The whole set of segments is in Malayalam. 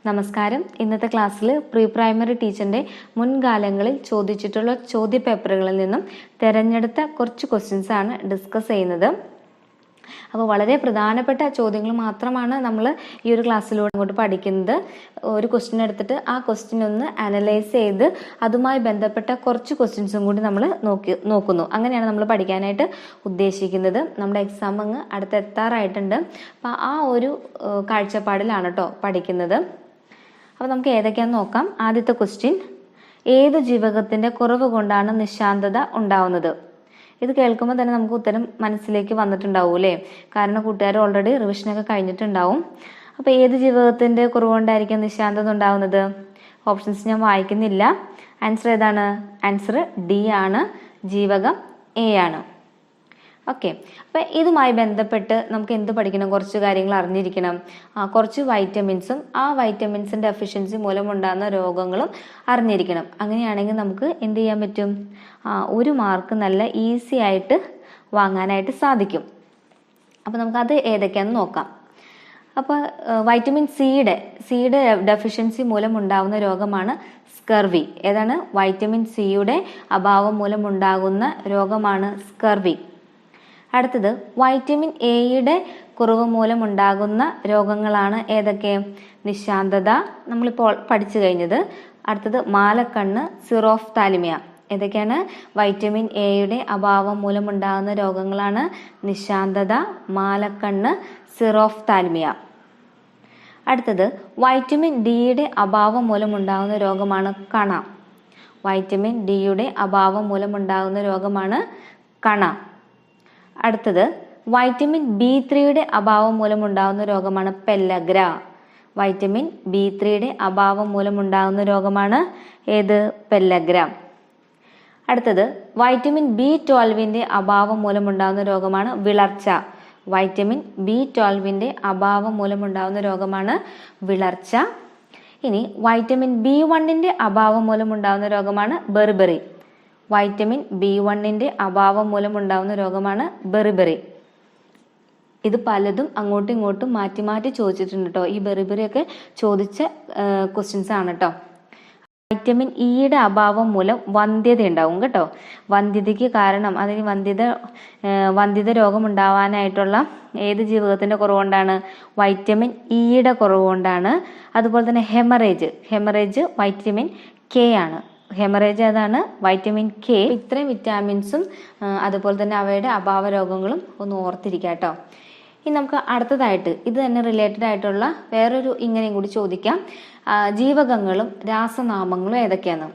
നമസ്കാരം. ഇന്നത്തെ ക്ലാസ്സിൽ പ്രീ പ്രൈമറി ടീച്ചറിൻ്റെ മുൻകാലങ്ങളിൽ ചോദിച്ചിട്ടുള്ള ചോദ്യപേപ്പറുകളിൽ നിന്നും തിരഞ്ഞെടുത്ത കുറച്ച് ക്വസ്റ്റ്യൻസ് ആണ് ഡിസ്കസ് ചെയ്യുന്നത്. അപ്പോൾ വളരെ പ്രധാനപ്പെട്ട ചോദ്യങ്ങൾ മാത്രമാണ് നമ്മൾ ഈ ഒരു ക്ലാസ്സിലൂടെ അങ്ങോട്ട് പഠിക്കുന്നത്. ഒരു ക്വസ്റ്റ്യൻ എടുത്തിട്ട് ആ ക്വസ്റ്റ്യൻ ഒന്ന് അനലൈസ് ചെയ്ത് അതുമായി ബന്ധപ്പെട്ട കുറച്ച് ക്വസ്റ്റ്യൻസും കൂടി നമ്മൾ നോക്കുന്നു. അങ്ങനെയാണ് നമ്മൾ പഠിക്കാനായിട്ട് ഉദ്ദേശിക്കുന്നത്. നമ്മുടെ എക്സാം അങ്ങ് അടുത്തെത്താറായിട്ടുണ്ട്. അപ്പോൾ ആ ഒരു കാഴ്ചപ്പാടിലാണ് കേട്ടോ പഠിക്കുന്നത്. അപ്പോൾ നമുക്ക് ഏതൊക്കെയാണെന്ന് നോക്കാം. ആദ്യത്തെ ക്വസ്റ്റ്യൻ, ഏത് ജീവകത്തിൻ്റെ കുറവ് കൊണ്ടാണ് നിശാന്തത ഉണ്ടാവുന്നത്? ഇത് കേൾക്കുമ്പോൾ തന്നെ നമുക്ക് ഉത്തരം മനസ്സിലേക്ക് വന്നിട്ടുണ്ടാവും അല്ലേ? കാരണം കൂട്ടുകാർ ഓൾറെഡി റിവിഷനൊക്കെ കഴിഞ്ഞിട്ടുണ്ടാവും. അപ്പോൾ ഏത് ജീവകത്തിൻ്റെ കുറവ് കൊണ്ടായിരിക്കും നിശാന്തത ഉണ്ടാവുന്നത്? ഓപ്ഷൻസ് ഞാൻ വായിക്കുന്നില്ല. ആൻസർ ഏതാണ്? ആൻസർ ഡി ആണ്. ജീവകം എ ആണ്. ഓക്കെ. അപ്പം ഇതുമായി ബന്ധപ്പെട്ട് നമുക്ക് എന്ത് പഠിക്കണം? കുറച്ച് കാര്യങ്ങൾ അറിഞ്ഞിരിക്കണം. കുറച്ച് വൈറ്റമിൻസും ആ വൈറ്റമിൻസിൻ്റെ ഡെഫിഷ്യൻസി മൂലമുണ്ടാകുന്ന രോഗങ്ങളും അറിഞ്ഞിരിക്കണം. അങ്ങനെയാണെങ്കിൽ നമുക്ക് എന്ത് ചെയ്യാൻ പറ്റും? ഒരു മാർക്ക് നല്ല ഈസി ആയിട്ട് വാങ്ങാനായിട്ട് അപ്പോൾ നമുക്കത് ഏതൊക്കെയാണെന്ന് നോക്കാം. അപ്പോൾ വൈറ്റമിൻ സിയുടെ ഡെഫിഷ്യൻസി മൂലം ഉണ്ടാകുന്ന രോഗമാണ് സ്കർവി. ഏതാണ്? വൈറ്റമിൻ സിയുടെ അഭാവം മൂലം ഉണ്ടാകുന്ന രോഗമാണ് സ്കർവി. അടുത്തത് വൈറ്റമിൻ എയുടെ കുറവ് മൂലം ഉണ്ടാകുന്ന രോഗങ്ങളാണ് ഏതൊക്കെ? നിശാന്തത, നമ്മളിപ്പോൾ പഠിച്ചു കഴിഞ്ഞത്. അടുത്തത് മാലക്കണ്ണ്, സിറോഫ്താലിമിയ. ഏതൊക്കെയാണ്? വൈറ്റമിൻ എയുടെ അഭാവം മൂലമുണ്ടാകുന്ന രോഗങ്ങളാണ് നിശാന്തത, മാലക്കണ്ണ്, സിറോഫ്താലിമിയ. അടുത്തത് വൈറ്റമിൻ ഡിയുടെ അഭാവം മൂലമുണ്ടാകുന്ന രോഗമാണ് കണ. വൈറ്റമിൻ ഡിയുടെ അഭാവം മൂലമുണ്ടാകുന്ന രോഗമാണ് കണ. അടുത്തത് വൈറ്റമിൻ B3യുടെ അഭാവം മൂലമുണ്ടാകുന്ന രോഗമാണ് പെല്ലഗ്ര. വൈറ്റമിൻ B3യുടെ അഭാവം മൂലമുണ്ടാകുന്ന രോഗമാണ് ഏത്? പെല്ലഗ്ര. അടുത്തത് വൈറ്റമിൻ B12ന്റെ അഭാവം മൂലമുണ്ടാകുന്ന രോഗമാണ് വിളർച്ച. വൈറ്റമിൻ B12ന്റെ അഭാവം മൂലമുണ്ടാകുന്ന രോഗമാണ് വിളർച്ച. ഇനി വൈറ്റമിൻ B1ന്റെ അഭാവം മൂലമുണ്ടാകുന്ന രോഗമാണ് ബെറിബറി. വൈറ്റമിൻ B1ന്റെ അഭാവം മൂലമുണ്ടാകുന്ന രോഗമാണ് ബെറിബറി. ഇത് പലതും അങ്ങോട്ടും ഇങ്ങോട്ടും മാറ്റി മാറ്റി ചോദിച്ചിട്ടുണ്ട് കേട്ടോ. ഈ ബെറിബറിയൊക്കെ ചോദിച്ച ക്വസ്റ്റ്യൻസ് ആണ് കേട്ടോ. വൈറ്റമിൻ ഇയുടെ അഭാവം മൂലം വന്ധ്യത ഉണ്ടാവും കേട്ടോ. വന്ധ്യതയ്ക്ക് കാരണം, അതിന് വന്ധ്യത രോഗം ഉണ്ടാവാനായിട്ടുള്ള ഏത് ജീവകത്തിന്റെ കുറവുകൊണ്ടാണ്? വൈറ്റമിൻ ഇയുടെ കുറവുകൊണ്ടാണ്. അതുപോലെ തന്നെ ഹെമറേജ് വൈറ്റമിൻ കെ ആണ്. ഹെമറേജ് ഏതാണ്? Vitamin K. ഇത്രയും വിറ്റാമിൻസും അതുപോലെ തന്നെ അവയുടെ അഭാവ രോഗങ്ങളും ഒന്ന് ഓർത്തിരിക്കാം കേട്ടോ. ഇനി നമുക്ക് അടുത്തതായിട്ട് ഇത് തന്നെ റിലേറ്റഡ് ആയിട്ടുള്ള വേറൊരു ഇങ്ങനെയും കൂടി ചോദിക്കാം. ജീവകങ്ങളും രാസനാമങ്ങളും ഏതൊക്കെയാണ്?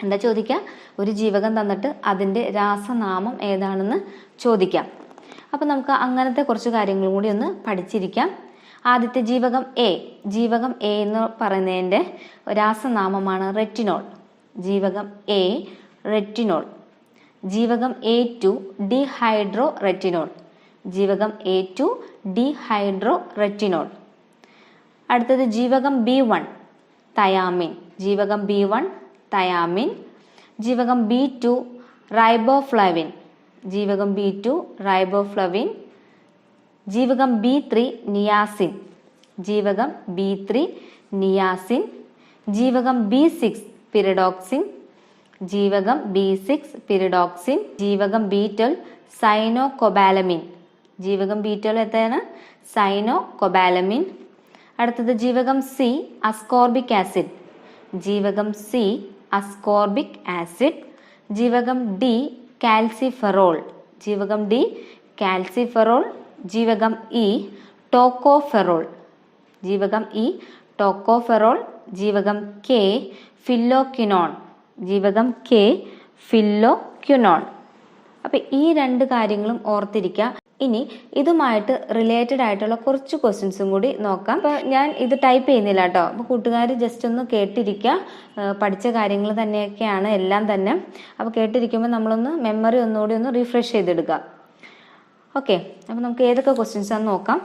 എന്താ ചോദിക്കാം? ഒരു ജീവകം തന്നിട്ട് അതിൻ്റെ രാസനാമം ഏതാണെന്ന് ചോദിക്കാം. അപ്പം നമുക്ക് അങ്ങനത്തെ കുറച്ച് കാര്യങ്ങളും കൂടി ഒന്ന് പഠിച്ചിരിക്കാം. ആദ്യത്തെ ജീവകം എ എന്ന് പറയുന്നതിൻ്റെ രാസനാമമാണ് റെറ്റിനോൾ. ജീവകം എ റെറ്റിനോൾ. ജീവകം A2 ഡിഹൈഡ്രോ റെറ്റിനോൾ. ജീവകം A2 ഡിഹൈഡ്രോ റെറ്റിനോൾ. അടുത്തത് ജീവകം B1 തയാമിൻ. ജീവകം B1 തയാമിൻ. ജീവകം B2 റൈബോഫ്ലവിൻ. ജീവകം B2 റൈബോഫ്ലവിൻ. ജീവകം B3 നിയാസിൻ. ജീവകം B3 നിയാസിൻ. ജീവകം B6 പിരിഡോക്സിൻ. ജീവകം B6 പിരിഡോക്സിൻ. ജീവകം B12 സൈനോകൊബാലമിൻ. ജീവകം B12 എന്താണ്? സൈനോകൊബാലമിൻ. അടുത്തത് ജീവകം സി അസ്കോർബിക് ആസിഡ്. ജീവകം സി അസ്കോർബിക് ആസിഡ്. ജീവകം ഡി കാൽസിഫെറോൾ. ജീവകം ഡി കാൽസിഫെറോൾ. ജീവകം ഇ ടോക്കോഫെറോൾ. ജീവകം ഇ ടോക്കോഫെറോൾ. ജീവകം കെ ഫില്ലോക്വിനോൺ. ജീവകം കെ ഫില്ലോക്വിനോൺ. അപ്പം ഈ രണ്ട് കാര്യങ്ങളും ഓർത്തിരിക്കുക. ഇനി ഇതുമായിട്ട് റിലേറ്റഡ് ആയിട്ടുള്ള കുറച്ച് ക്വസ്റ്റ്യൻസും കൂടി നോക്കാം. അപ്പോൾ ഞാൻ ഇത് ടൈപ്പ് ചെയ്യുന്നില്ല കേട്ടോ. അപ്പോൾ കൂട്ടുകാർ ജസ്റ്റ് ഒന്ന് കേട്ടിരിക്കുക. പഠിച്ച കാര്യങ്ങൾ തന്നെയൊക്കെയാണ് എല്ലാം തന്നെ. അപ്പോൾ കേട്ടിരിക്കുമ്പോൾ നമ്മളൊന്ന് മെമ്മറി ഒന്നുകൂടി ഒന്ന് റിഫ്രഷ് ചെയ്തെടുക്കുക. ഓക്കെ. അപ്പോൾ നമുക്ക് ഏതൊക്കെ ക്വസ്റ്റ്യൻസ് ആണെന്ന് നോക്കാം.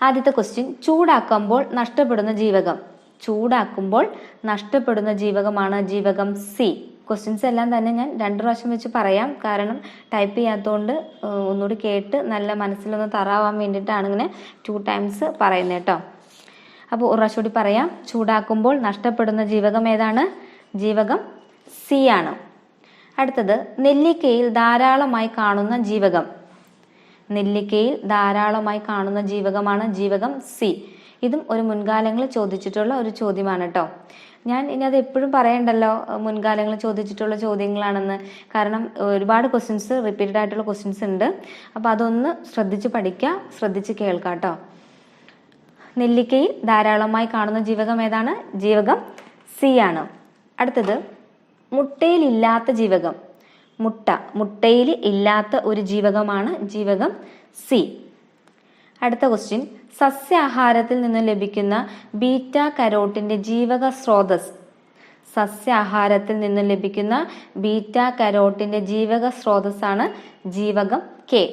ആദ്യത്തെ ക്വസ്റ്റ്യൻ, ചൂടാക്കുമ്പോൾ നഷ്ടപ്പെടുന്ന ജീവകം. ചൂടാക്കുമ്പോൾ നഷ്ടപ്പെടുന്ന ജീവകമാണ് ജീവകം സി. ക്വസ്റ്റ്യൻസ് എല്ലാം തന്നെ ഞാൻ 2 പ്രാവശ്യം വെച്ച് പറയാം. കാരണം ടൈപ്പ് ചെയ്യാത്തതുകൊണ്ട് ഒന്നുകൂടി കേട്ട് നല്ല മനസ്സിലൊന്ന് തറാവാൻ വേണ്ടിയിട്ടാണ് ഇങ്ങനെ 2 ടൈംസ് പറയുന്നത് കേട്ടോ. അപ്പോൾ ഒരു പ്രാവശ്യം കൂടി പറയാം. ചൂടാക്കുമ്പോൾ നഷ്ടപ്പെടുന്ന ജീവകം ഏതാണ്? ജീവകം സി ആണ്. അടുത്തത് നെല്ലിക്കയിൽ ധാരാളമായി കാണുന്ന ജീവകം. നെല്ലിക്കയിൽ ധാരാളമായി കാണുന്ന ജീവകമാണ് ജീവകം സി. ഇതും ഒരു മുൻകാലങ്ങളിൽ ചോദിച്ചിട്ടുള്ള ഒരു ചോദ്യമാണ് കേട്ടോ. ഞാൻ ഇനി അത് എപ്പോഴും പറയണ്ടല്ലോ മുൻകാലങ്ങളിൽ ചോദിച്ചിട്ടുള്ള ചോദ്യങ്ങളാണെന്ന്. കാരണം ഒരുപാട് ക്വസ്റ്റ്യൻസ് റിപ്പീറ്റഡ് ആയിട്ടുള്ള ക്വസ്റ്റ്യൻസ് ഉണ്ട്. അപ്പോൾ അതൊന്ന് ശ്രദ്ധിച്ച് പഠിക്കുക, ശ്രദ്ധിച്ച് കേൾക്കാം കേട്ടോ. നെല്ലിക്കയിൽ ധാരാളമായി കാണുന്ന ജീവകം ഏതാണ്? ജീവകം സി ആണ്. അടുത്തത് മുട്ടയിൽ ഇല്ലാത്ത ജീവകം. മുട്ടയിൽ ഇല്ലാത്ത ഒരു ജീവകമാണ് ജീവകം സി. അടുത്ത ക്വസ്റ്റ്യൻ, സസ്യാഹാരത്തിൽ നിന്ന് ലഭിക്കുന്ന ബീറ്റ കരോട്ടിന്റെ ജീവക സ്രോതസ്. സസ്യാഹാരത്തിൽ നിന്ന് ലഭിക്കുന്ന ബീറ്റ കരോട്ടിന്റെ ജീവക സ്രോതസ്സാണ് ജീവകം കെ.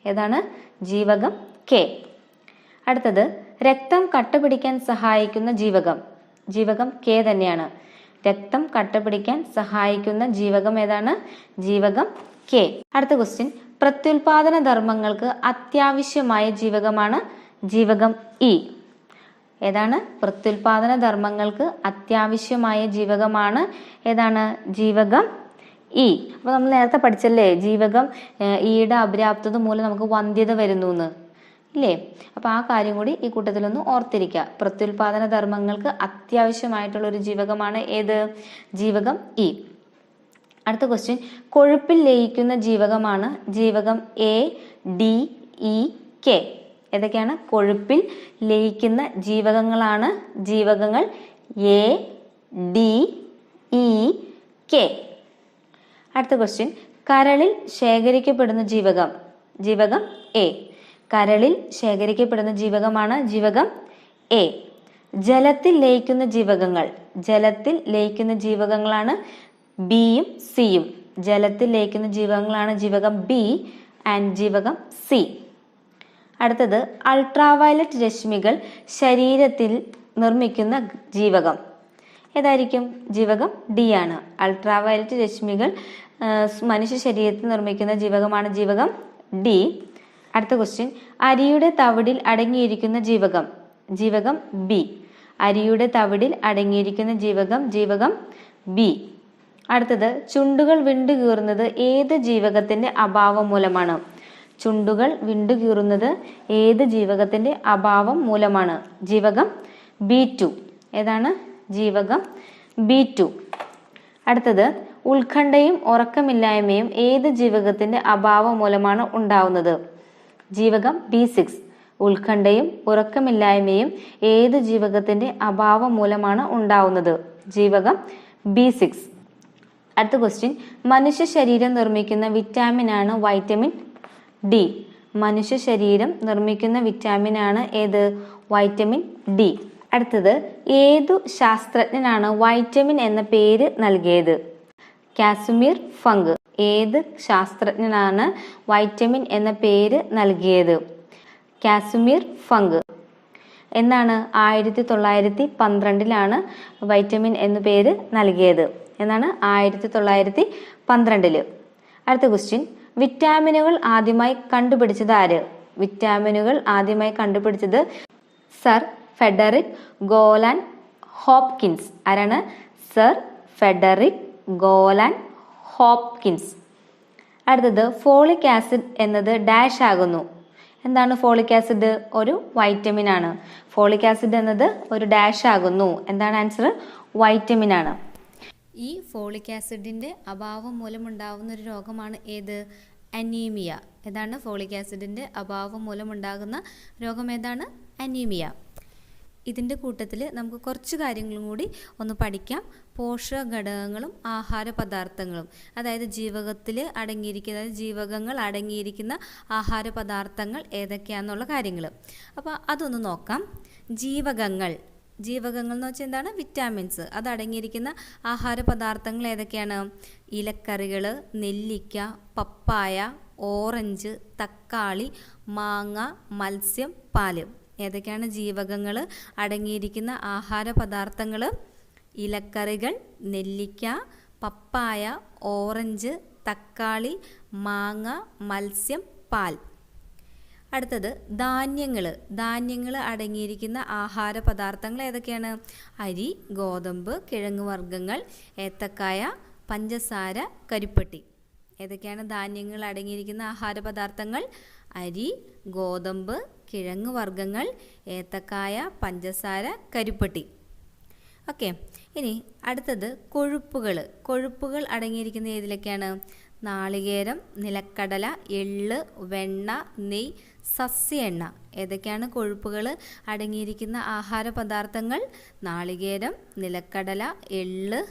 ഏതാണ്? ജീവകം കെ. അടുത്തത് രക്തം കട്ടപിടിക്കാൻ സഹായിക്കുന്ന ജീവകം. ജീവകം കെ തന്നെയാണ്. രക്തം കട്ടപിടിക്കാൻ സഹായിക്കുന്ന ജീവകം ഏതാണ്? ജീവകം കെ. അടുത്ത ക്വസ്റ്റ്യൻ, പ്രത്യുൽപാദന ധർമ്മങ്ങൾക്ക് അത്യാവശ്യമായ ജീവകമാണ് ജീവകം ഇ. ഏതാണ്? പ്രത്യുൽപാദന ധർമ്മങ്ങൾക്ക് അത്യാവശ്യമായ ജീവകമാണ് ഏതാണ്? ജീവകം ഇ. അപ്പൊ നമ്മൾ നേരത്തെ പഠിച്ചല്ലേ ജീവകം ഇയുടെ അപര്യാപ്തത മൂലം നമുക്ക് വന്ധ്യത വരുന്നു എന്ന് ഇല്ലേ? അപ്പൊ ആ കാര്യം കൂടി ഈ കൂട്ടത്തിലൊന്ന് ഓർത്തിരിക്കുക. പ്രത്യുൽപാദന ധർമ്മങ്ങൾക്ക് അത്യാവശ്യമായിട്ടുള്ള ഒരു ജീവകമാണ് ഏത്? ജീവകം ഇ. അടുത്ത ക്വസ്റ്റ്യൻ, കൊഴുപ്പിൽ ലയിക്കുന്ന ജീവകമാണ് ജീവകം എ, ഡി, ഇ, കെ. ഏതൊക്കെയാണ്? കൊഴുപ്പിൽ ലയിക്കുന്ന ജീവകങ്ങളാണ് ജീവകങ്ങൾ എ, ഡി, ഇ, കെ. അടുത്ത ക്വസ്റ്റ്യൻ, കരളിൽ ശേഖരിക്കപ്പെടുന്ന ജീവകം. ജീവകം എ. കരളിൽ ശേഖരിക്കപ്പെടുന്ന ജീവകമാണ് ജീവകം എ. ജലത്തിൽ ലയിക്കുന്ന ജീവകങ്ങൾ. ജലത്തിൽ ലയിക്കുന്ന ജീവകങ്ങളാണ് ബിയും സിയും. ജലത്തിൽ ലയിക്കുന്ന ജീവകങ്ങളാണ് ജീവകം ബി ആൻഡ് ജീവകം സി. അടുത്തത് അൾട്രാവയലറ്റ് രശ്മികൾ ശരീരത്തിൽ നിർമ്മിക്കുന്ന ജീവകം ഏതായിരിക്കും? ജീവകം ഡി ആണ്. അൾട്രാവയലറ്റ് രശ്മികൾ മനുഷ്യ ശരീരത്തിൽ നിർമ്മിക്കുന്ന ജീവകമാണ് ജീവകം ഡി. അടുത്ത ക്വസ്റ്റ്യൻ, അരിയുടെ തവിടിൽ അടങ്ങിയിരിക്കുന്ന ജീവകം. ജീവകം ബി. അരിയുടെ തവിടിൽ അടങ്ങിയിരിക്കുന്ന ജീവകം ജീവകം ബി. അടുത്തത് ചുണ്ടുകൾ വിണ്ടുകീറുന്നത് ഏത് ജീവകത്തിന്റെ അഭാവം മൂലമാണ്? ചുണ്ടുകൾ വിണ്ടുകീറുന്നത് ഏത് ജീവകത്തിന്റെ അഭാവം മൂലമാണ്? ജീവകം B2. ഏതാണ്? ജീവകം B2. അടുത്തത് ഉത്കണ്ഠയും ഉറക്കമില്ലായ്മയും ഏത് ജീവകത്തിന്റെ അഭാവം മൂലമാണ് ഉണ്ടാവുന്നത്? ജീവകം B6. ഉത്കണ്ഠയും ഉറക്കമില്ലായ്മയും ഏത് ജീവകത്തിന്റെ അഭാവം മൂലമാണ് ഉണ്ടാവുന്നത്? ജീവകം B6. അടുത്ത ക്വസ്റ്റ്യൻ, മനുഷ്യ ശരീരം നിർമ്മിക്കുന്ന വിറ്റാമിനാണ് വൈറ്റമിൻ ഡി. മനുഷ്യ ശരീരം നിർമ്മിക്കുന്ന വിറ്റാമിനാണ് ഏത്? Vitamin D. അടുത്തത് ഏതു ശാസ്ത്രജ്ഞനാണ് വൈറ്റമിൻ എന്ന പേര് നൽകിയത്? Casimir funk. ഏത് ശാസ്ത്രജ്ഞനാണ് വൈറ്റമിൻ എന്ന പേര് നൽകിയത്? Casimir funk. എന്നാണ്? 1912 വൈറ്റമിൻ എന്ന പേര് നൽകിയത്. എന്നാണ്? 1912. അടുത്ത ക്വസ്റ്റ്യൻ, വിറ്റാമിനുകൾ ആദ്യമായി കണ്ടുപിടിച്ചത് ആര്? വിറ്റാമിനുകൾ ആദ്യമായി കണ്ടുപിടിച്ചത് സർ ഫെഡറിക് ഗോലാൻ ഹോപ്കിൻസ്. ആരാണ്? Sir Federico Golan Hopkins. അടുത്തത് ഫോളിക് ആസിഡ് എന്നത് ഡാഷ് ആകുന്നു. എന്താണ് ഫോളിക് ആസിഡ്? ഒരു വൈറ്റമിൻ ആണ്. ഫോളിക് ആസിഡ് എന്നത് ഒരു ഡാഷ് ആകുന്നു. എന്താണ് ആൻസർ? വൈറ്റമിൻ ആണ്. ഈ ഫോളിക് ആസിഡിന്റെ അഭാവം മൂലം ഉണ്ടാകുന്ന ഒരു രോഗമാണ് ഏത്? അനീമിയ. ഏതാണ്? ഫോളിക് ആസിഡിന്റെ അഭാവം മൂലം ഉണ്ടാകുന്ന രോഗം ഏതാണ്? അനീമിയ. ഇതിൻ്റെ കൂട്ടത്തിൽ നമുക്ക് കുറച്ച് കാര്യങ്ങളും കൂടി ഒന്ന് പഠിക്കാം. പോഷക ഘടകങ്ങളും ആഹാര പദാർത്ഥങ്ങളും, അതായത് ജീവകത്തിൽ അടങ്ങിയിരിക്കുന്ന ജീവകങ്ങൾ അടങ്ങിയിരിക്കുന്ന ആഹാര പദാർത്ഥങ്ങൾ ഏതൊക്കെയാണെന്നുള്ള കാര്യങ്ങൾ. അപ്പോൾ അതൊന്ന് നോക്കാം. ജീവകങ്ങൾ എന്ന് വെച്ചാൽ എന്താണ്? വിറ്റാമിൻസ്. അത് അടങ്ങിയിരിക്കുന്ന ആഹാര പദാർത്ഥങ്ങൾ ഏതൊക്കെയാണ്? ഇലക്കറികൾ, നെല്ലിക്ക, പപ്പായ, ഓറഞ്ച്, തക്കാളി, മാങ്ങ, മത്സ്യം, പാല്. ഏതൊക്കെയാണ് ജീവകങ്ങൾ അടങ്ങിയിരിക്കുന്ന ആഹാര പദാർത്ഥങ്ങൾ? ഇലക്കറികൾ, നെല്ലിക്ക, പപ്പായ, ഓറഞ്ച്, തക്കാളി, മാങ്ങ, മത്സ്യം, പാൽ. അടുത്തത് ധാന്യങ്ങൾ അടങ്ങിയിരിക്കുന്ന ആഹാര പദാർത്ഥങ്ങൾ ഏതൊക്കെയാണ്? അരി, ഗോതമ്പ്, കിഴങ്ങ് വർഗ്ഗങ്ങൾ, ഏത്തക്കായ, പഞ്ചസാര, കരിപ്പട്ടി. ഏതൊക്കെയാണ് ധാന്യങ്ങൾ അടങ്ങിയിരിക്കുന്ന ആഹാര പദാർത്ഥങ്ങൾ? അരി, ഗോതമ്പ്, കിഴങ്ങ് വർഗ്ഗങ്ങൾ, ഏത്തക്കായ, പഞ്ചസാര, കരിപ്പട്ടി. ഓക്കെ. ഇനി അടുത്തത് കൊഴുപ്പുകൾ അടങ്ങിയിരിക്കുന്ന ഏതിലൊക്കെയാണ്? നാളികേരം, നിലക്കടല, എള്ള്, വെണ്ണ, നെയ്യ്, സസ്യ എണ്ണ. ഏതൊക്കെയാണ് കൊഴുപ്പുകൾ അടങ്ങിയിരിക്കുന്ന ആഹാര പദാർത്ഥങ്ങൾ? നാളികേരം, നിലക്കടല, എള്ള്,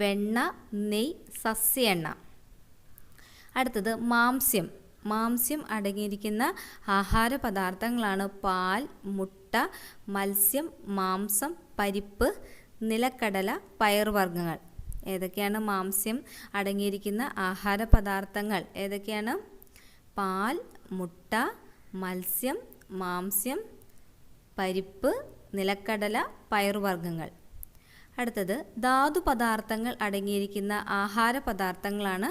വെണ്ണ, നെയ്യ്, സസ്യ എണ്ണ. അടുത്തത് മാംസ്യം അടങ്ങിയിരിക്കുന്ന ആഹാര പദാർത്ഥങ്ങളാണ് പാൽ, മുട്ട, മത്സ്യം, മാംസം, പരിപ്പ്, നിലക്കടല, പയറുവർഗ്ഗങ്ങൾ. ഏതൊക്കെയാണ് മാംസ്യം അടങ്ങിയിരിക്കുന്ന ആഹാര പദാർത്ഥങ്ങൾ? ഏതൊക്കെയാണ്? പാൽ, മുട്ട, മത്സ്യം, മാംസ്യം, പരിപ്പ്, നിലക്കടല, പയറുവർഗ്ഗങ്ങൾ. അടുത്തത് ധാതു പദാർത്ഥങ്ങൾ അടങ്ങിയിരിക്കുന്ന ആഹാര പദാർത്ഥങ്ങളാണ്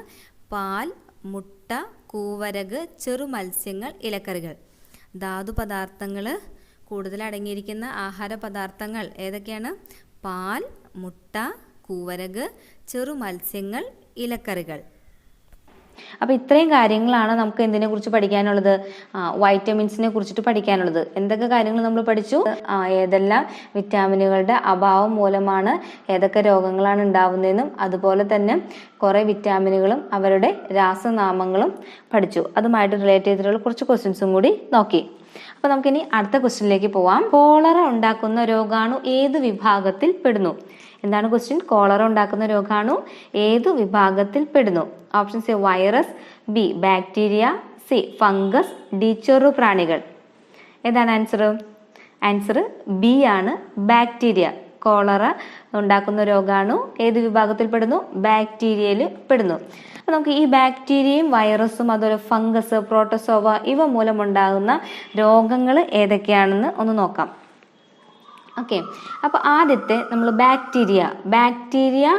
പാൽ, മുട്ട, കൂവരക്, ചെറുമത്സ്യങ്ങൾ, ഇലക്കറികൾ. ധാതു പദാർത്ഥങ്ങൾ കൂടുതൽ അടങ്ങിയിരിക്കുന്ന ആഹാര പദാർത്ഥങ്ങൾ ഏതൊക്കെയാണ്? പാൽ, മുട്ട, കൂവരക്, ചെറുമത്സ്യങ്ങൾ, ഇലക്കറികൾ. അപ്പോൾ ഇത്രയും കാര്യങ്ങളാണ് നമുക്ക് എന്തിനെ കുറിച്ച് പഠിക്കാനുള്ളത്? വൈറ്റമിൻസിനെ കുറിച്ചിട്ട് പഠിക്കാനുള്ളത്. എന്തൊക്കെ കാര്യങ്ങൾ നമ്മൾ പഠിച്ചു? ഏതെല്ലാം വിറ്റാമിനുകളുടെ അഭാവം മൂലമാണ് ഏതൊക്കെ രോഗങ്ങളാണ് ഉണ്ടാവുന്നതെന്നും അതുപോലെ തന്നെ കുറേ വിറ്റാമിനുകളും അവരുടെ രാസനാമങ്ങളും പഠിച്ചു. അതുമായിട്ട് റിലേറ്റ് ചെയ്തിട്ടുള്ള കുറച്ച് ക്വസ്റ്റ്യൻസും കൂടി നോക്കി. അപ്പോൾ നമുക്കിനി അടുത്ത ക്വസ്റ്റ്യനിലേക്ക് പോവാം. കോളറ ഉണ്ടാക്കുന്ന രോഗാണു ഏത് വിഭാഗത്തിൽ പെടുന്നു? എന്താണ് ക്വസ്റ്റ്യൻ? കോളറ ഉണ്ടാക്കുന്ന രോഗാണു ഏതു വിഭാഗത്തിൽ പെടുന്നു? Option C virus, B bacteria, C fungus, D ചെറുപ്രാണികൾ. ഏതാണ് ആൻസർ? ആൻസർ ബി ആണ്, ബാക്ടീരിയ. കോളറ ഉണ്ടാക്കുന്ന രോഗാണു ഏത് വിഭാഗത്തിൽ പെടുന്നു? ബാക്ടീരിയയിൽ പെടുന്നു. അപ്പോൾ നമുക്ക് ഈ ബാക്ടീരിയയും വൈറസും അതുപോലെ ഫംഗസ്, പ്രോട്ടോസോവ ഇവ മൂലമുണ്ടാകുന്ന രോഗങ്ങൾ ഏതൊക്കെയാണെന്ന് ഒന്ന് നോക്കാം. ഓക്കെ. അപ്പോൾ ആദ്യത്തെ നമ്മൾ ബാക്ടീരിയ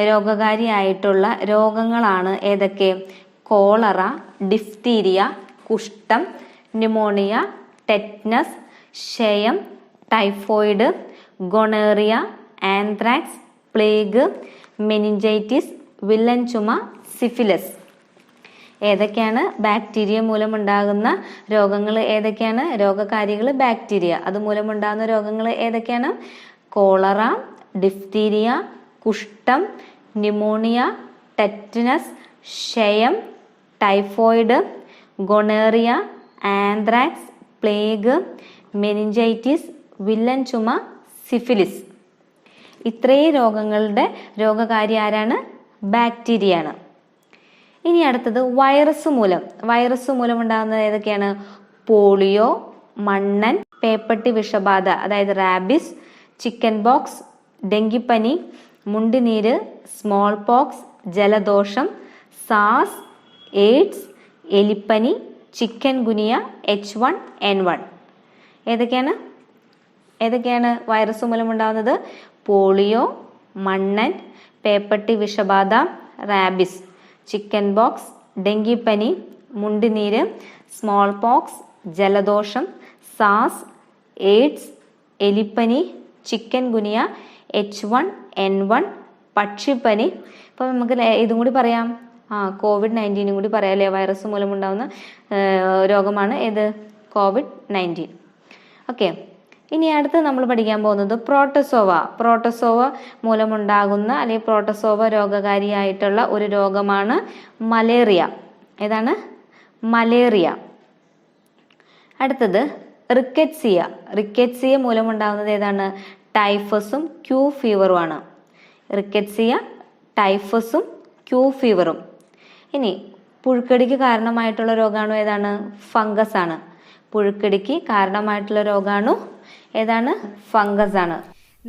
രോഗകാരിയായിട്ടുള്ള രോഗങ്ങളാണ് ഏതൊക്കെ? കോളറ, ഡിഫ്തീരിയ, കുഷ്ഠം, ന്യൂമോണിയ, ടെറ്റനസ്, ക്ഷയം, typhoid, gonorrhoea, anthrax, plague, meningitis, villain ചുമ, സിഫിലിസ്. ഏതൊക്കെയാണ് ബാക്ടീരിയ മൂലമുണ്ടാകുന്ന രോഗങ്ങൾ? ഏതൊക്കെയാണ് രോഗകാരികൾ? ബാക്ടീരിയ. അതുമൂലമുണ്ടാകുന്ന രോഗങ്ങൾ ഏതൊക്കെയാണ്? കോളറ, ഡിഫ്തീരിയ, കുഷ്ഠം, ന്യൂമോണിയ, ടെറ്റനസ്, ക്ഷയം, typhoid, gonorrhoea, anthrax, plague, meningitis, villain ചുമ, സിഫിലിസ്. ഇത്രയും രോഗങ്ങളുടെ രോഗകാരി ആരാണ്? ബാക്ടീരിയ ആണ്. ഇനി അടുത്തത് വൈറസ് മൂലം ഉണ്ടാകുന്നത് ഏതൊക്കെയാണ്? പോളിയോ, മണ്ണൻ, പേപ്പട്ടി വിഷബാധ അതായത് റാബിസ്, ചിക്കൻ ബോക്സ്, ഡെങ്കിപ്പനി, മുണ്ടിനീര്, സ്മോൾ പോക്സ്, ജലദോഷം, സാസ്, എയ്ഡ്സ്, എലിപ്പനി, ചിക്കൻ ഗുനിയ, H1N1. ഏതൊക്കെയാണ് വൈറസ് മൂലമുണ്ടാകുന്നത്? പോളിയോ, മണ്ണൻ, പേപ്പട്ടി വിഷബാധ, റാബിസ്, ചിക്കൻ ബോക്സ്, ഡെങ്കിപ്പനി, മുണ്ടിനീര്, സ്മോൾ പോക്സ്, ജലദോഷം, സാസ്, എയ്ഡ്സ്, എലിപ്പനി, ചിക്കൻ ഗുനിയ, H1N1, പക്ഷിപ്പനി. ഇപ്പോൾ നമുക്ക് ഇതും കൂടി പറയാം. COVID-19 കൂടി പറയാം അല്ലേ? വൈറസ് മൂലമുണ്ടാകുന്ന രോഗമാണ് ഏത്? COVID-19. ഓക്കെ. ഇനി അടുത്ത് നമ്മൾ പഠിക്കാൻ പോകുന്നത് പ്രോട്ടോസോവ മൂലമുണ്ടാകുന്ന അല്ലെങ്കിൽ പ്രോട്ടോസോവ രോഗകാരിയായിട്ടുള്ള ഒരു രോഗമാണ് മലേറിയ. ഏതാണ്? മലേറിയ. അടുത്തത് റിക്കറ്റ്സിയ മൂലമുണ്ടാകുന്നത് ഏതാണ്? ടൈഫസും ക്യൂ ഫീവറുമാണ്. Rickettsia, ടൈഫസും Q ഫീവറും. ഇനി പുഴുക്കടിക്ക് കാരണമായിട്ടുള്ള രോഗാണു ഏതാണ്? ഫംഗസ് ആണ്. പുഴുക്കടിക്ക് കാരണമായിട്ടുള്ള രോഗാണു ഏതാണ്? ഫംഗസ് ആണ്.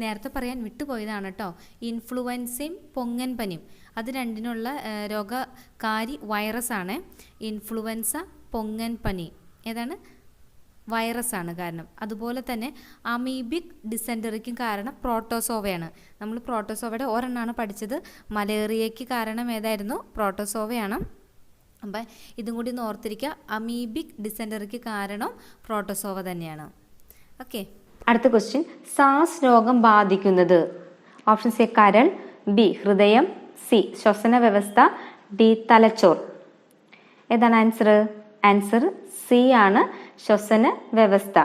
നേരത്തെ പറയാൻ വിട്ടുപോയതാണ് കേട്ടോ. ഇൻഫ്ലുവൻസയും പൊങ്ങൻ പനിയും അത് രണ്ടിനുള്ള രോഗകാരി വൈറസ് ആണ്. ഇൻഫ്ലുവൻസ, പൊങ്ങൻ പനി ഏതാണ്? വൈറസ് ആണ് കാരണം. അതുപോലെ തന്നെ അമീബിക് ഡിസെൻറ്ററിക്കും കാരണം പ്രോട്ടോസോവയാണ്. നമ്മൾ പ്രോട്ടോസോവയുടെ ഒരെണ്ണമാണ് പഠിച്ചത്. മലേറിയയ്ക്ക് കാരണം ഏതായിരുന്നു? പ്രോട്ടോസോവയാണ്. അപ്പം ഇതും കൂടി ഒന്ന് ഓർത്തിരിക്കുക. അമീബിക് ഡിസെൻറ്ററിക്ക് കാരണം പ്രോട്ടോസോവ തന്നെയാണ്. ഓക്കെ, അടുത്ത ക്വസ്റ്റ്യൻ. സാസ് രോഗം ബാധിക്കുന്നത്? ഓപ്ഷൻ സി കരൾ, ബി ഹൃദയം, സി ശ്വസന വ്യവസ്ഥ, ഡി തലച്ചോർ. ഏതാണ് ആൻസർ? ആൻസർ സി ആണ്, ശ്വസന വ്യവസ്ഥ.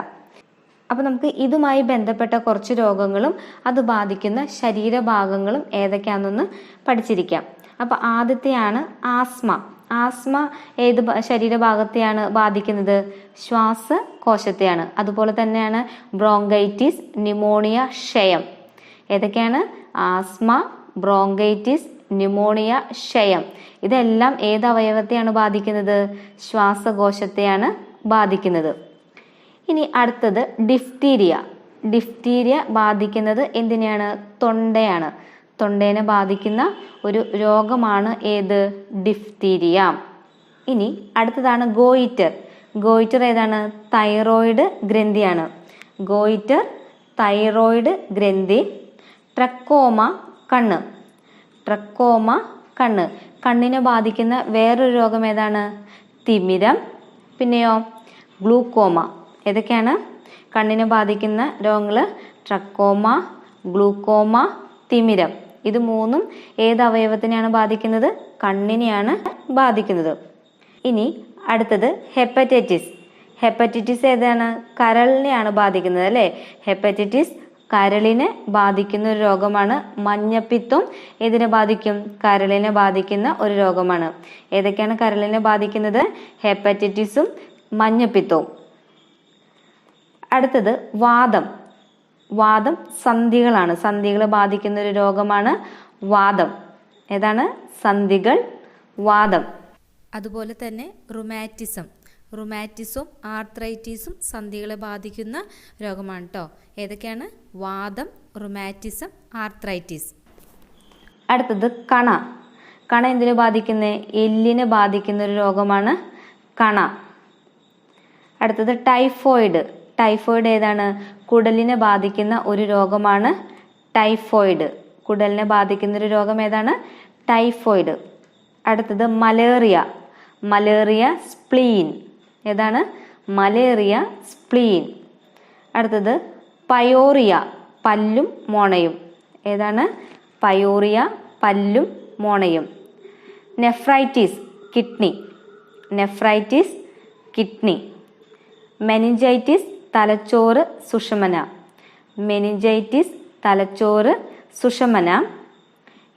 അപ്പോൾ നമുക്ക് ഇതുമായി ബന്ധപ്പെട്ട കുറച്ച് രോഗങ്ങളും അത് ബാധിക്കുന്ന ശരീരഭാഗങ്ങളും ഏതൊക്കെയാണെന്നൊന്ന് പഠിച്ചിരിക്കാം. അപ്പോൾ ആദ്യത്തെയാണ് ആസ്മ. ആസ്മ ഏത് ശരീരഭാഗത്തെയാണ് ബാധിക്കുന്നത്? ശ്വാസകോശത്തെയാണ്. അതുപോലെ തന്നെയാണ് ബ്രോങ്കൈറ്റിസ്, ന്യൂമോണിയ, ക്ഷയം. ഏതൊക്കെയാണ്? ആസ്മ, ബ്രോങ്കൈറ്റിസ്, ന്യൂമോണിയ, ക്ഷയം. ഇതെല്ലാം ഏത് അവയവത്തെയാണ് ബാധിക്കുന്നത്? ശ്വാസകോശത്തെയാണ് ബാധിക്കുന്നത്. ഇനി അടുത്തത് ഡിഫ്തീരിയ. ഡിഫ്തീരിയ ബാധിക്കുന്നത് എന്തിനെയാണ്? തൊണ്ടയാണ്. തൊണ്ടേനെ ബാധിക്കുന്ന ഒരു രോഗമാണ് ഏത്? ഡിഫ്തീരിയ. ഇനി അടുത്തതാണ് ഗോയിറ്റർ. ഗോയിറ്റർ ഏതാണ്? തൈറോയിഡ് ഗ്രന്ഥിയാണ്. ഗോയിറ്റർ തൈറോയിഡ് ഗ്രന്ഥി. ട്രക്കോമ കണ്ണ്. ട്രക്കോമ കണ്ണ്. കണ്ണിനെ ബാധിക്കുന്ന വേറൊരു രോഗം ഏതാണ്? തിമിരം. പിന്നെയോ ഗ്ലൂക്കോമ. ഏതൊക്കെയാണ് കണ്ണിനെ ബാധിക്കുന്ന രോഗങ്ങൾ? ട്രക്കോമ, ഗ്ലൂക്കോമ, തിമിരം. ഇത് മൂന്നും ഏത് അവയവത്തിനെയാണ് ബാധിക്കുന്നത്? കണ്ണിനെയാണ് ബാധിക്കുന്നത്. ഇനി അടുത്തത് ഹെപ്പറ്റൈറ്റിസ്. ഹെപ്പറ്റൈറ്റിസ് ഏതാണ്? കരളിനെയാണ് ബാധിക്കുന്നത് അല്ലേ? ഹെപ്പറ്റൈറ്റിസ് കരളിനെ ബാധിക്കുന്ന ഒരു രോഗമാണ്. മഞ്ഞപ്പിത്തം ഇതിനെ ബാധിക്കും? കരളിനെ ബാധിക്കുന്ന ഒരു രോഗമാണ്. ഏതൊക്കെയാണ് കരളിനെ ബാധിക്കുന്നത്? ഹെപ്പറ്റൈറ്റിസും മഞ്ഞപ്പിത്തവും. അടുത്തത് വാദം. വാദം സന്ധികളാണ്. സന്ധികളെ ബാധിക്കുന്ന ഒരു രോഗമാണ് വാദം. ഏതാണ്? സന്ധികൾ, വാദം. അതുപോലെ തന്നെ റുമാറ്റിസം. റുമാറ്റിസും ആർത്രൈറ്റിസും സന്ധികളെ ബാധിക്കുന്ന രോഗമാണ് കേട്ടോ. ഏതൊക്കെയാണ്? വാദം, റുമാറ്റിസം, ആർത്രൈറ്റിസ്. അടുത്തത് കണ. കണ എന്തിനെ ബാധിക്കുന്നത്? എല്ലിനെ ബാധിക്കുന്ന ഒരു രോഗമാണ് കണ. അടുത്തത് ടൈഫോയിഡ്. ടൈഫോയിഡ് ഏതാണ്? കുടലിനെ ബാധിക്കുന്ന ഒരു രോഗമാണ് ടൈഫോയിഡ്. കുടലിനെ ബാധിക്കുന്ന ഒരു രോഗം ഏതാണ്? ടൈഫോയിഡ്. അടുത്തത് മലേറിയ. Malaria spleen. ഏതാണ്? Malaria spleen. അടുത്തത് പയോറിയ, പല്ലും മോണയും. ഏതാണ്? പയോറിയ, പല്ലും മോണയും. Nephritis, kidney. Nephritis, kidney. Meningitis, തലച്ചോറ്, സുഷമന. മെനിഞ്ചൈറ്റിസ്, തലച്ചോറ്, സുഷമന.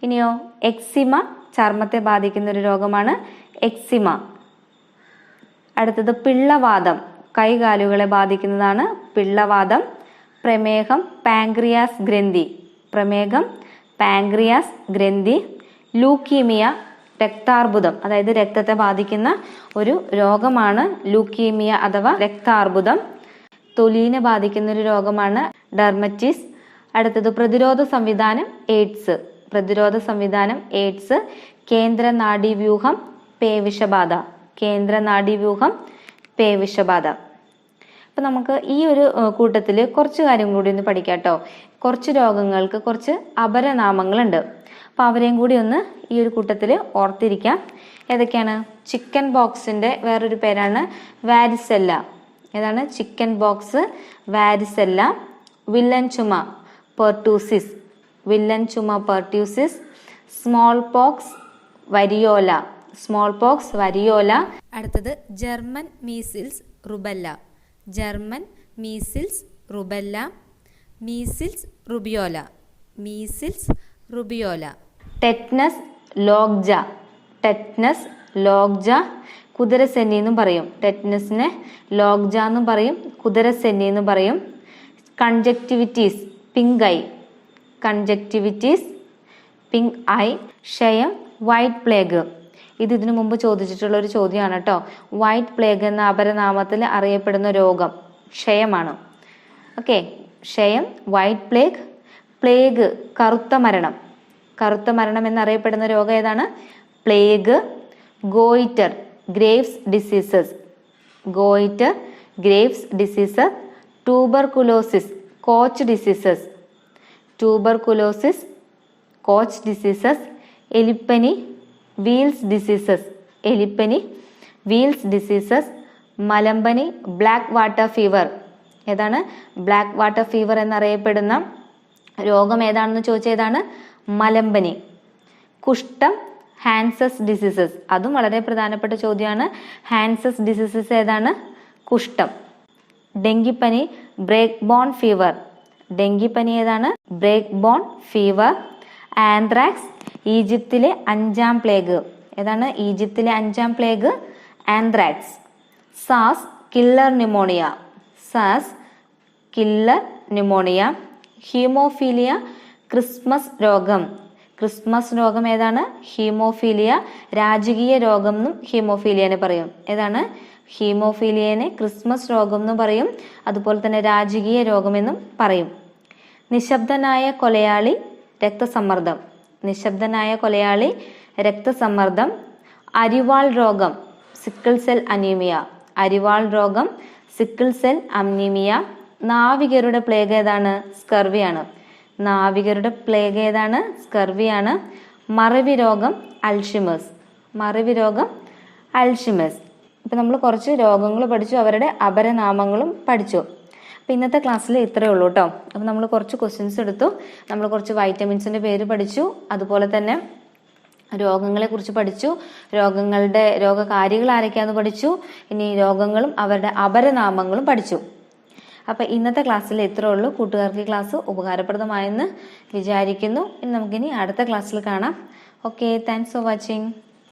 ഇനിയോ എക്സിമ, ചർമ്മത്തെ ബാധിക്കുന്ന ഒരു രോഗമാണ് എക്സിമ. അടുത്തത് പിള്ളവാതം, കൈകാലുകളെ ബാധിക്കുന്നതാണ് പിള്ളവാതം. പ്രമേഹം, പാൻക്രിയാസ് ഗ്രന്ഥി. പ്രമേഹം, പാൻക്രിയാസ് ഗ്രന്ഥി. ലൂക്കീമിയ, രക്താർബുദം, അതായത് രക്തത്തെ ബാധിക്കുന്ന ഒരു രോഗമാണ് ലൂക്കീമിയ അഥവാ രക്താർബുദം. തൊലിനെ ബാധിക്കുന്ന ഒരു രോഗമാണ് ഡെർമറ്റിസ്. അടുത്തത് പ്രതിരോധ സംവിധാനം, എയ്ഡ്സ്. പ്രതിരോധ സംവിധാനം, എയ്ഡ്സ്. കേന്ദ്ര നാഡീവ്യൂഹം, പേവിഷബാധ. കേന്ദ്ര നാഡീവ്യൂഹം, പേവിഷബാധ. അപ്പം നമുക്ക് ഈ ഒരു കൂട്ടത്തിൽ കുറച്ച് കാര്യം കൂടി ഒന്ന് പഠിക്കാം കേട്ടോ. കുറച്ച് രോഗങ്ങൾക്ക് കുറച്ച് അപരനാമങ്ങളുണ്ട്. അപ്പോൾ അവരെയും കൂടി ഒന്ന് ഈ ഒരു കൂട്ടത്തിൽ ഓർത്തിരിക്കാം. ഏതൊക്കെയാണ്? ചിക്കൻ ബോക്സിൻ്റെ വേറൊരു പേരാണ് വാരിസെല്ല. ഏതാണ്? Chicken pox, varicella. വില്ലൻ ചുമ, പെർട്ടൂസിസ്. വില്ലൻ ചുമ, pertussis. Small pox, variola. Small pox, variola. അടുത്തത് German measles, rubella. German measles, rubella. Measles, rubeola. Measles, rubeola. Tetanus, lockjaw. Tetanus, lockjaw. കുതിരസെന്നി എന്നും പറയും. ടെറ്റ്നസിനെ ലോഗ്ജ എന്നും പറയും, കുതിരസെന്നി എന്നും പറയും. Conjunctivitis, pink eye. Conjunctivitis, pink eye. ക്ഷയം, വൈറ്റ് പ്ലേഗ്. ഇതിനു മുമ്പ് ചോദിച്ചിട്ടുള്ള ഒരു ചോദ്യമാണ് കേട്ടോ. വൈറ്റ് പ്ലേഗ് എന്ന അപരനാമത്തിൽ അറിയപ്പെടുന്ന രോഗം ക്ഷയമാണ്. ഓക്കെ, ക്ഷയം, വൈറ്റ് പ്ലേഗ്. പ്ലേഗ്, കറുത്ത മരണം. കറുത്ത മരണം എന്നറിയപ്പെടുന്ന രോഗം ഏതാണ്? Plague. Goitre, Graves diseases. Goitre, Graves diseases. Tuberculosis, Koch diseases. Tuberculosis, Koch diseases. എലിപ്പനി, വീൽസ് ഡിസീസസ്. എലിപ്പനി, വീൽസ് ഡിസീസസ്, മലമ്പനി, ബ്ലാക്ക് വാട്ടർ ഫീവർ. ഏതാണ് ബ്ലാക്ക് വാട്ടർ ഫീവർ എന്നറിയപ്പെടുന്ന രോഗം ഏതാണെന്ന് ചോദിച്ചതാണ് മലമ്പനി. കുഷ്ഠം, ഹാൻസസ് ഡിസീസസ്, അതും വളരെ പ്രധാനപ്പെട്ട ചോദ്യമാണ്. ഹാൻസസ് ഡിസീസസ് ഏതാണ്? കുഷ്ഠം. ഡെങ്കിപ്പനി, ബ്രേക്ക് ബോൺ ഫീവർ. ഡെങ്കിപ്പനി ഏതാണ്? Break bone fever. ആന്ത്രാക്സ്, ഈജിപ്തിലെ 5ാം പ്ലേഗ്. ഏതാണ് ഈജിപ്തിലെ 5ാം പ്ലേഗ്? ആന്ത്രാക്സ്. സാസ്, കില്ലർ ന്യൂമോണിയ. സാസ്, കില്ലർ ന്യൂമോണിയ. ഹീമോഫീലിയ, ക്രിസ്മസ് രോഗം. ക്രിസ്മസ് രോഗം ഏതാണ്? ഹീമോഫീലിയ. രാജകീയ രോഗം എന്നും ഹീമോഫീലിയനെ പറയും. ഏതാണ്? ഹീമോഫീലിയനെ ക്രിസ്മസ് രോഗം എന്നും പറയും, അതുപോലെ തന്നെ രാജകീയ രോഗമെന്നും പറയും. നിശബ്ദനായ കൊലയാളി, രക്തസമ്മർദ്ദം. നിശബ്ദനായ കൊലയാളി, രക്തസമ്മർദ്ദം. അരിവാൾ രോഗം, സിക്കിൾ സെൽ അനീമിയ. അരിവാൾ രോഗം, സിക്കിൾ സെൽ അനീമിയ. നാവികരുടെ പ്ലേഗ് ഏതാണ്? സ്കർവിയാണ്. നാവികരുടെ പ്ലേഗ് ഏതാണ്? സ്കർവിയാണ്. മറവി രോഗം, അൽഷിമേഴ്സ്. മറവി രോഗം, അൽഷിമേഴ്സ്. ഇപ്പം നമ്മൾ കുറച്ച് രോഗങ്ങൾ പഠിച്ചു, അവരുടെ അപരനാമങ്ങളും പഠിച്ചു. അപ്പം ഇന്നത്തെ ക്ലാസ്സിൽ ഇത്രയേ ഉള്ളൂ കേട്ടോ. അപ്പം നമ്മൾ കുറച്ച് ക്വസ്റ്റ്യൻസ് എടുത്തു, നമ്മൾ കുറച്ച് വൈറ്റമിൻസിൻ്റെ പേര് പഠിച്ചു, അതുപോലെ തന്നെ രോഗങ്ങളെക്കുറിച്ച് പഠിച്ചു, രോഗകാരികൾ ആരൊക്കെയാണെന്ന് പഠിച്ചു, ഇനി രോഗങ്ങളും അവരുടെ അപരനാമങ്ങളും പഠിച്ചു. അപ്പം ഇന്നത്തെ ക്ലാസ്സിൽ ഇത്രയേ ഉള്ളൂ. കൂട്ടുകാർക്ക് ഈ ക്ലാസ് ഉപകാരപ്രദമായെന്ന് വിചാരിക്കുന്നു. ഇനി നമുക്കിനി അടുത്ത ക്ലാസ്സിൽ കാണാം. Okay, thanks for watching.